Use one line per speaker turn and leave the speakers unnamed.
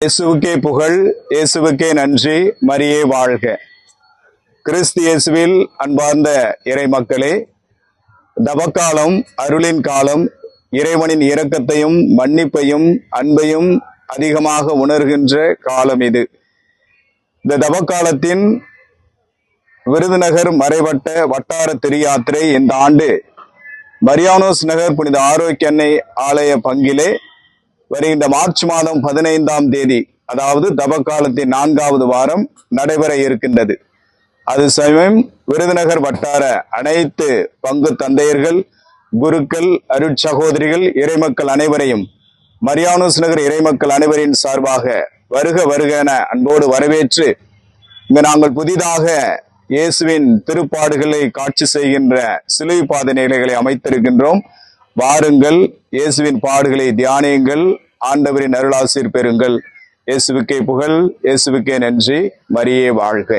இயேசுவுக்கே புகழ், இயேசுவுக்கே நன்றி, மரியே வாழ்க. கிறிஸ்து இயேசுவில் அன்பார்ந்த இறை மக்களே, தவக்காலம் அருளின் காலம், இறைவனின் இரக்கத்தையும் மன்னிப்பையும் அன்பையும் அதிகமாக உணர்கின்ற காலம் இது. இந்த தவக்காலத்தின் விருதுநகர் மறைவட்ட வட்டார திருயாத்திரை இந்த ஆண்டு மரியானோஸ் நகர் புனித ஆரோக்கிய அன்னை ஆலய பங்கிலே வருகின்ற மார்ச் மாதம் 15ஆம் தேதி, அதாவது தவக்காலத்தின் 4வது வாரம் நடைபெற இருக்கின்றது. அது சமயம் விருதுநகர் வட்டார அனைத்து பங்கு தந்தையர்கள், குருக்கள், அருட்சகோதரிகள், இறைமக்கள் அனைவரையும் மரியானோஸ் நகர் இறைமக்கள் அனைவரின் சார்பாக வருக வருக என அன்போடு வரவேற்று, இங்கு நாங்கள் புதிதாக இயேசுவின் திருப்பாடுகளை காட்சி செய்கின்ற சிலுவை பாதை நிலைகளை அமைத்திருக்கின்றோம். வாருங்கள், இயேசுவின் பாடுகளை தியானியுங்கள், ஆண்டவரின் அருளாசீர் பெறுங்கள். இயேசுவுக்கே புகழ், இயேசுவுக்கே நன்றி, மரியே வாழ்க.